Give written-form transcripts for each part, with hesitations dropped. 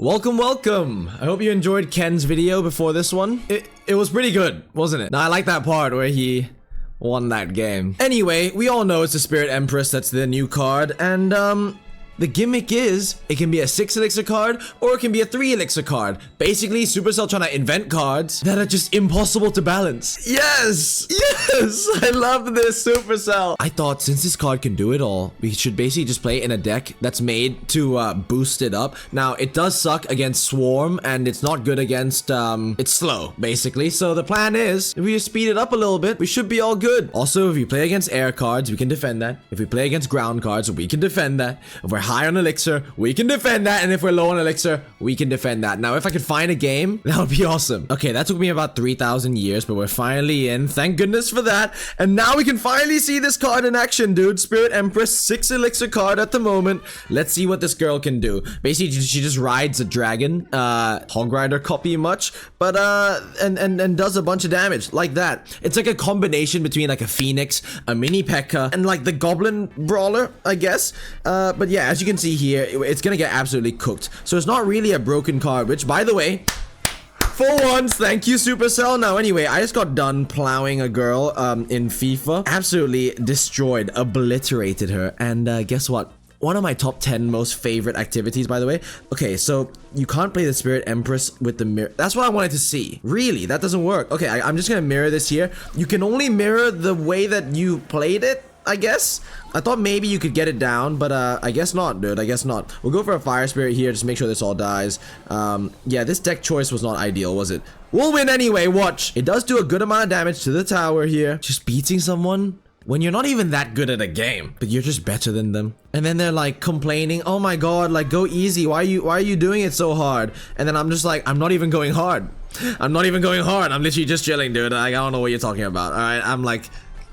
Welcome, welcome. I hope you enjoyed Ken's video before this one. It was pretty good, wasn't it? Now, I like that part where he won that game. Anyway, we all know it's the Spirit Empress that's the new card, and the gimmick is, it can be a 6 elixir card, or it can be a 3 elixir card. Basically, Supercell trying to invent cards that are just impossible to balance. Yes! Yes! I love this, Supercell! I thought since this card can do it all, we should basically just play it in a deck that's made to boost it up. Now, it does suck against Swarm, and it's not good against, it's slow, basically. So the plan is, if we just speed it up a little bit, we should be all good. Also, if we play against air cards, we can defend that. If we play against ground cards, we can defend that. If we're high on elixir, we can defend that, and if we're low on elixir, we can defend that. Now, if I could find a game, that would be awesome. Okay, that took me about 3,000 years, but we're finally in. Thank goodness for that. And now we can finally see this card in action, dude. Spirit Empress, 6 elixir card at the moment. Let's see what this girl can do. Basically, she just rides a dragon, Hog Rider copy much, but and does a bunch of damage like that. It's like a combination between like a Phoenix, a mini P.E.K.K.A, and like the Goblin Brawler, I guess. But yeah, as you can see here, it's gonna get absolutely cooked. So it's not really a broken card, which, by the way, for once, thank you, Supercell. Now, anyway, I just got done plowing a girl in FIFA. Absolutely destroyed, obliterated her. And guess what? One of my top 10 most favorite activities, by the way. Okay, so you can't play the Spirit Empress with the mirror. That's what I wanted to see. Really? That doesn't work. Okay, I'm just gonna mirror this here. You can only mirror the way that you played it, I guess. I thought maybe you could get it down, but I guess not, dude. I guess not. We'll go for a Fire Spirit here, just make sure this all dies. Yeah, this deck choice was not ideal, was it? We'll win anyway, watch. It does do a good amount of damage to the tower here. Just beating someone when you're not even that good at a game, but you're just better than them. And then they're like complaining, oh my god, like go easy. Why are you doing it so hard? And then I'm just like, I'm not even going hard. I'm not even going hard. I'm literally just chilling, dude. I don't know what you're talking about. All right, I'm like,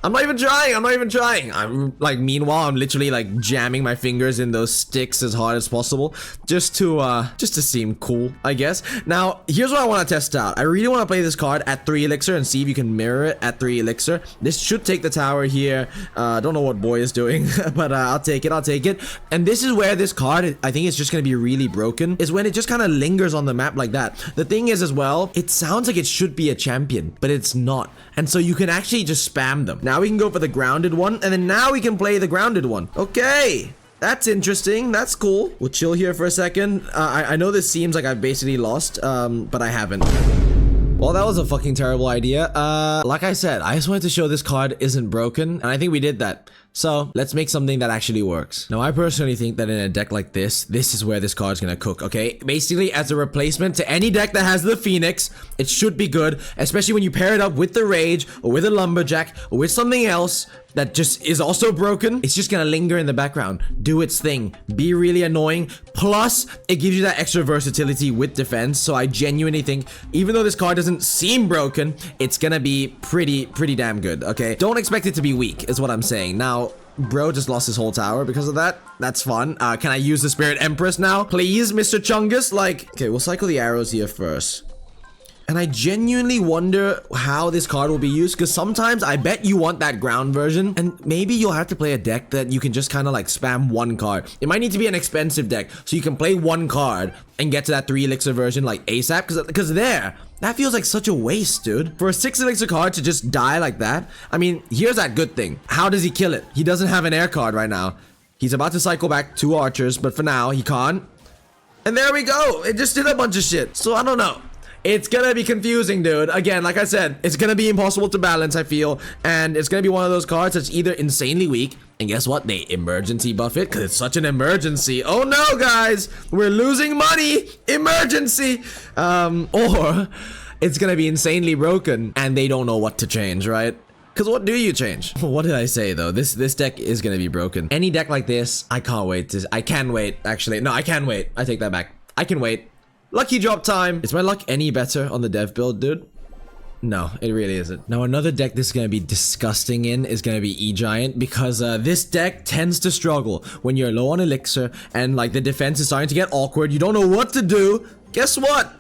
I'm not even trying. I'm not even trying. I'm like, meanwhile, I'm literally like jamming my fingers in those sticks as hard as possible just to seem cool, I guess. Now, here's what I want to test out. I really want to play this card at 3 elixir and see if you can mirror it at 3 elixir. This should take the tower here. Don't know what boy is doing, but I'll take it. I'll take it. And this is where this card, I think it's just going to be really broken, is when it just kind of lingers on the map like that. The thing is as well, it sounds like it should be a champion, but it's not. And so you can actually just spam them. Now we can go for the grounded one, and then now we can play the grounded one. Okay, that's interesting. That's cool. We'll chill here for a second. I know this seems like I've basically lost, but I haven't. Well, that was a fucking terrible idea. Like I said, I just wanted to show this card isn't broken, and I think we did that. So, let's make something that actually works. Now, I personally think that in a deck like this is where this card's gonna cook, okay? Basically, as a replacement to any deck that has the Phoenix, it should be good, especially when you pair it up with the Rage, or with a Lumberjack, or with something else that just is also broken. It's just gonna linger in the background, do its thing, be really annoying, plus, it gives you that extra versatility with defense, so I genuinely think, even though this card doesn't seem broken, it's gonna be pretty damn good, okay? Don't expect it to be weak, is what I'm saying. Now, bro just lost his whole tower because of that. That's fun. Can I use the Spirit Empress now? Please, Mr. Chungus? Like, okay, we'll cycle the arrows here first. And I genuinely wonder how this card will be used, because sometimes I bet you want that ground version, and maybe you'll have to play a deck that you can just kind of like spam one card. It might need to be an expensive deck, so you can play one card and get to that 3 elixir version like ASAP, because that feels like such a waste, dude. For a 6 elixir card to just die like that, I mean, here's that good thing. How does he kill it? He doesn't have an air card right now. He's about to cycle back 2 archers, but for now, he can't. And there we go. It just did a bunch of shit. So I don't know. It's gonna be confusing, dude. Again, like I said, it's gonna be impossible to balance, I feel. And it's gonna be one of those cards that's either insanely weak, and guess what? They emergency buff it, because it's such an emergency. Oh no, guys! We're losing money! Emergency! Or it's gonna be insanely broken, and they don't know what to change, right? Because what do you change? What did I say, though? This deck is gonna be broken. Any deck like this, I can't wait to... I can wait, actually. No, I can wait. I take that back. I can wait. Lucky drop time. Is my luck any better on the dev build, dude? No, it really isn't. Now, another deck this is going to be disgusting in is going to be Egiant, because this deck tends to struggle when you're low on elixir and like the defense is starting to get awkward. You don't know what to do. Guess what?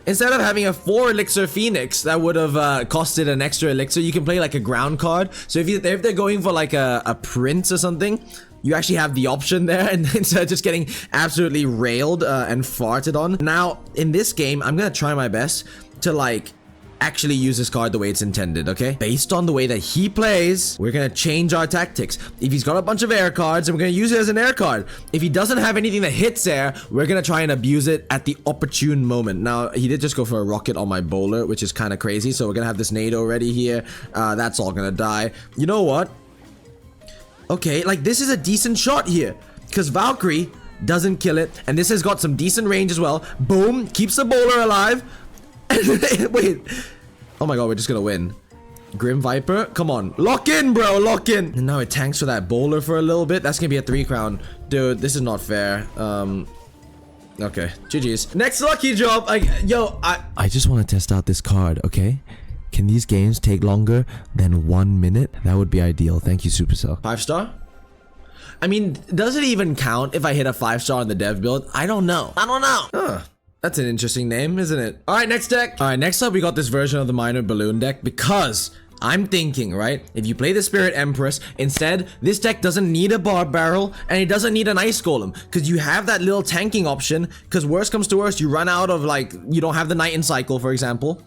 Instead of having a 4 elixir Phoenix that would have costed an extra elixir, you can play like a ground card. So if they're going for like a prince or something, you actually have the option there, and instead of just getting absolutely railed and farted on. Now, in this game, I'm gonna try my best to, like, actually use this card the way it's intended, okay? Based on the way that he plays, we're gonna change our tactics. If he's got a bunch of air cards, then we're gonna use it as an air card. If he doesn't have anything that hits air, we're gonna try and abuse it at the opportune moment. Now, he did just go for a rocket on my bowler, which is kind of crazy, so we're gonna have this NATO ready here. That's all gonna die. You know what? Okay, like, this is a decent shot here, because Valkyrie doesn't kill it, and this has got some decent range as well. Boom, keeps the bowler alive. Wait. Oh my god, we're just gonna win. Grim Viper, come on. Lock in, bro, lock in. And now it tanks for that bowler for a little bit. That's gonna be a 3 crown. Dude, this is not fair. Okay, GG's. Next lucky drop. I just want to test out this card, okay? Can these games take longer than 1 minute? That would be ideal. Thank you, Supercell. 5-star? I mean, does it even count if I hit a 5-star on the dev build? I don't know. Huh. That's an interesting name, isn't it? All right, next deck. All right, next up, we got this version of the minor balloon deck because I'm thinking, right? If you play the Spirit Empress, instead, this deck doesn't need a bar barrel and it doesn't need an ice golem because you have that little tanking option because worst comes to worst, you run out of, like, you don't have the Night in Cycle, for example,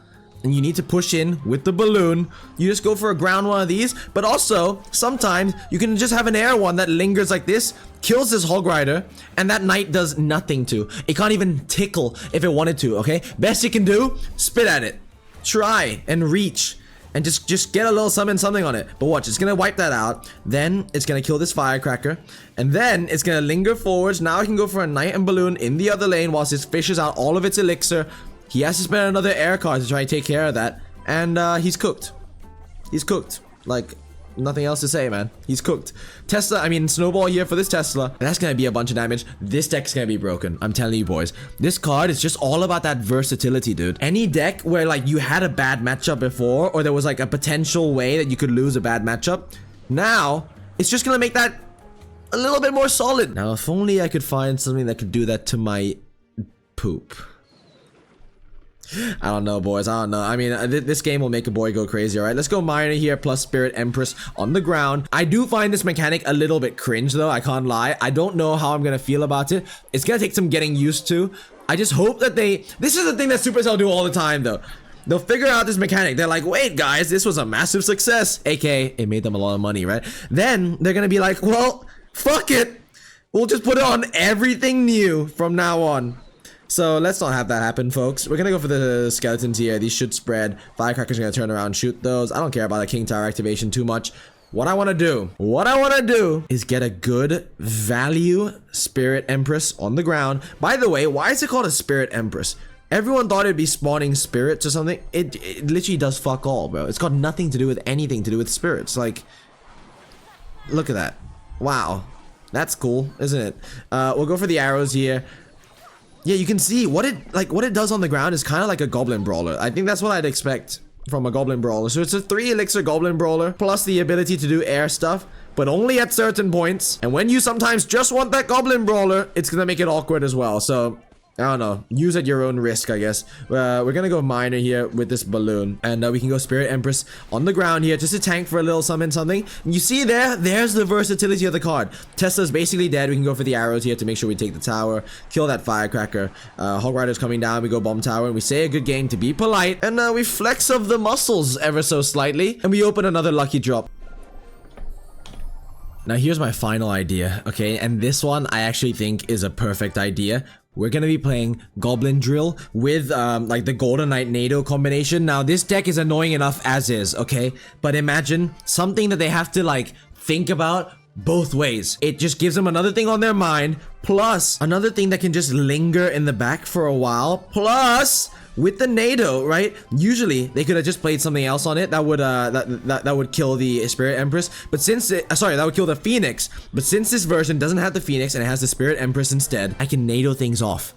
and you need to push in with the balloon. You just go for a ground one of these, but also sometimes you can just have an air one that lingers like this, kills this Hog Rider, and that Knight does nothing to. It can't even tickle if it wanted to, okay? Best you can do, spit at it. Try and reach and just get a little something on it. But watch, it's gonna wipe that out. Then it's gonna kill this Firecracker, and then it's gonna linger forwards. Now I can go for a Knight and Balloon in the other lane whilst it fishes out all of its elixir. He has to spend another air card to try and take care of that. And he's cooked. He's cooked. Like, nothing else to say, man. He's cooked. Tesla, I mean, Snowball here for this Tesla. And that's gonna be a bunch of damage. This deck's gonna be broken. I'm telling you, boys. This card is just all about that versatility, dude. Any deck where, like, you had a bad matchup before, or there was, like, a potential way that you could lose a bad matchup, now, it's just gonna make that a little bit more solid. Now, if only I could find something that could do that to my poop. I don't know, boys. I don't know. I mean, this game will make a boy go crazy, all right? Let's go Minor here, plus Spirit Empress on the ground. I do find this mechanic a little bit cringe, though. I can't lie. I don't know how I'm going to feel about it. It's going to take some getting used to. I just hope that they... This is the thing that Supercell do all the time, though. They'll figure out this mechanic. They're like, wait, guys, this was a massive success. AKA, it made them a lot of money, right? Then they're going to be like, well, fuck it. We'll just put it on everything new from now on. So let's not have that happen, folks. We're gonna go for the skeletons here. These should spread. Firecracker's gonna turn around and shoot those. I don't care about the King Tower activation too much. What I want to do is get a good value Spirit Empress on the ground. By the way, why is it called a Spirit Empress? Everyone thought it'd be spawning spirits or something. It literally does fuck all, bro. It's got nothing to do with anything to do with spirits. Like, look at that. Wow. That's cool, isn't it? We'll go for the arrows here. Yeah, you can see what it does on the ground is kind of like a Goblin Brawler. I think that's what I'd expect from a Goblin Brawler. So it's a 3 elixir Goblin Brawler, plus the ability to do air stuff, but only at certain points. And when you sometimes just want that Goblin Brawler, it's gonna make it awkward as well. So I don't know. Use at your own risk, I guess. We're gonna go Minor here with this balloon. And we can go Spirit Empress on the ground here, just to tank for a little something. And you see there's the versatility of the card. Tesla's basically dead. We can go for the arrows here to make sure we take the tower. Kill that Firecracker. Hog Rider's coming down. We go Bomb Tower. And we say a good game to be polite. And we flex of the muscles ever so slightly. And we open another lucky drop. Now here's my final idea, okay? And this one I actually think is a perfect idea. We're gonna be playing Goblin Drill with like the Golden Knight NATO combination. Now this deck is annoying enough as is, okay? But imagine something that they have to like think about both ways. It just gives them another thing on their mind, plus another thing that can just linger in the back for a while, plus with the NATO, right? Usually they could have just played something else on it that would that would kill the Spirit Empress, but since it, sorry, that would kill the Phoenix. But since this version doesn't have the Phoenix and it has the Spirit Empress instead, I can NATO things off,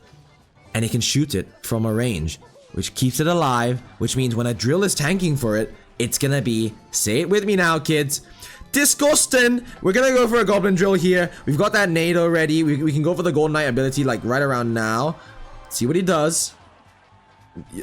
and it can shoot it from a range, which keeps it alive. Which means when a drill is tanking for it, it's gonna be, say it with me now, kids, disgusting. We're gonna go for a Goblin Drill here. We've got that NATO ready. We can go for the Golden Knight ability like right around now. See what he does.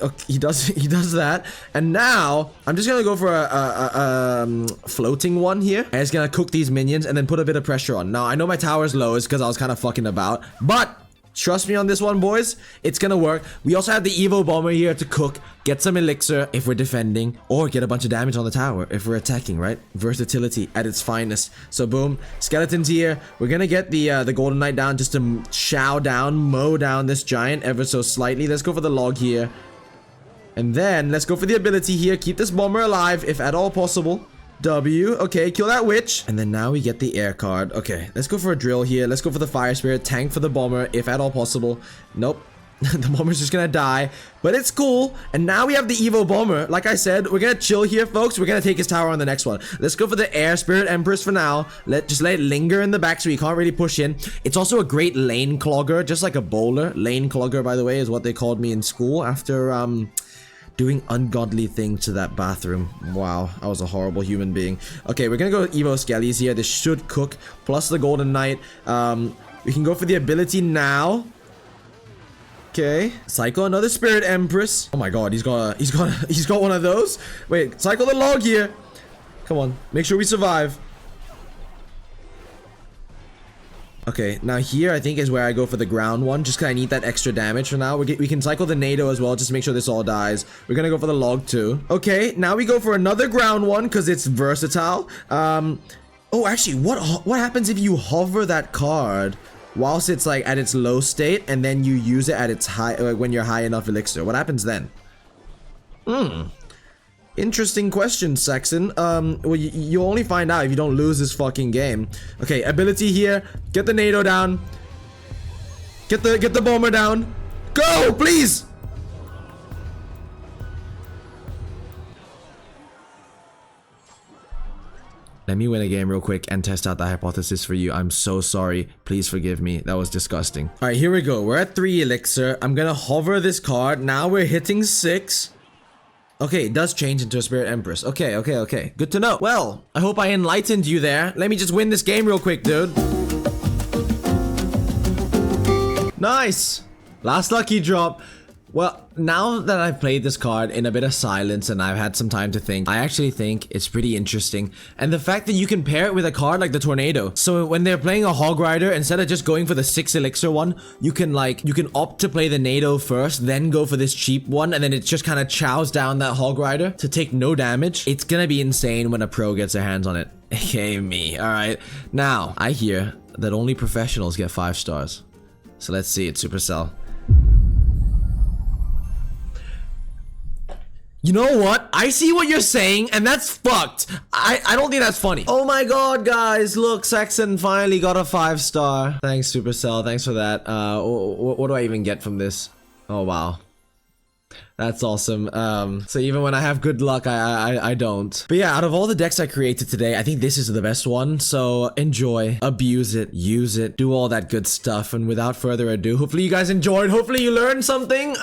Okay, he does that. And now I'm just gonna go for a floating one here, and it's gonna cook these minions and then put a bit of pressure on. Now I know my tower's low is because I was kind of fucking about, but trust me on this one, boys. It's gonna work. We also have the Evo Bomber here to cook, get some elixir if we're defending, or get a bunch of damage on the tower if we're attacking, right? Versatility at its finest. So boom, skeletons here. We're gonna get the Golden Knight down just to mow down this giant ever so slightly. Let's go for the log here. And then let's go for the ability here. Keep this bomber alive if at all possible. W. Okay, kill that witch. And then now we get the air card. Okay, let's go for a drill here. Let's go for the fire spirit. Tank for the bomber if at all possible. Nope. The bomber's just gonna die. But it's cool. And now we have the Evo bomber. Like I said, we're gonna chill here, folks. We're gonna take his tower on the next one. Let's go for the air Spirit Empress for now. Just let it linger in the back so he can't really push in. It's also a great lane clogger, just like a bowler. Lane clogger, by the way, is what they called me in school after doing ungodly things to that bathroom. Wow, I was a horrible human being. Okay, we're gonna go with Evo Skellies here. This should cook, plus the Golden Knight. We can go for the ability now. Okay, cycle another Spirit Empress. Oh my god, he's got one of those. Wait, cycle the log here. Come on, make sure we survive. Okay, now here I think is where I go for the ground one, just because I need that extra damage for now. We can cycle the NATO as well, just to make sure this all dies. We're gonna go for the log too. Okay, now we go for another ground one, because it's versatile. Oh, actually, what happens if you hover that card whilst it's like at its low state, and then you use it at its high, when you're high enough elixir? What happens then? Interesting question, Saxon. Well, you'll only find out if you don't lose this fucking game. Okay, ability here. Get the NATO down. Get the bomber down. Go, please! Let me win a game real quick and test out the hypothesis for you. I'm so sorry. Please forgive me. That was disgusting. All right, here we go. We're at 3 elixir. I'm gonna hover this card. Now we're hitting 6. Okay, it does change into a Spirit Empress. Okay. Good to know. Well, I hope I enlightened you there. Let me just win this game real quick, dude. Nice. Last lucky drop. Well, now that I've played this card in a bit of silence and I've had some time to think, I actually think it's pretty interesting. And the fact that you can pair it with a card like the Tornado. So when they're playing a Hog Rider, instead of just going for the 6 elixir one, you can opt to play the NATO first, then go for this cheap one, and then it just kind of chows down that Hog Rider to take no damage. It's gonna be insane when a pro gets their hands on it. AKA me, alright. Now, I hear that only professionals get 5 stars. So let's see it, Supercell. You know what? I see what you're saying, and that's fucked. I don't think that's funny. Oh my god, guys. Look, Saxon finally got a 5-star. Thanks, Supercell. Thanks for that. What do I even get from this? Oh, wow. That's awesome. So even when I have good luck, I don't. But yeah, out of all the decks I created today, I think this is the best one. So enjoy, abuse it, use it, do all that good stuff. And without further ado, hopefully you guys enjoyed. Hopefully you learned something.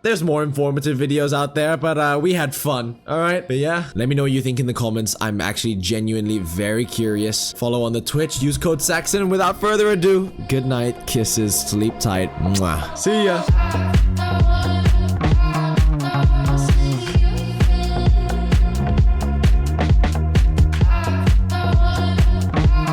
There's more informative videos out there, but we had fun, alright? But yeah, let me know what you think in the comments. I'm actually genuinely very curious. Follow on the Twitch, use code SAXON, and without further ado, good night, kisses, sleep tight, mwah. See ya!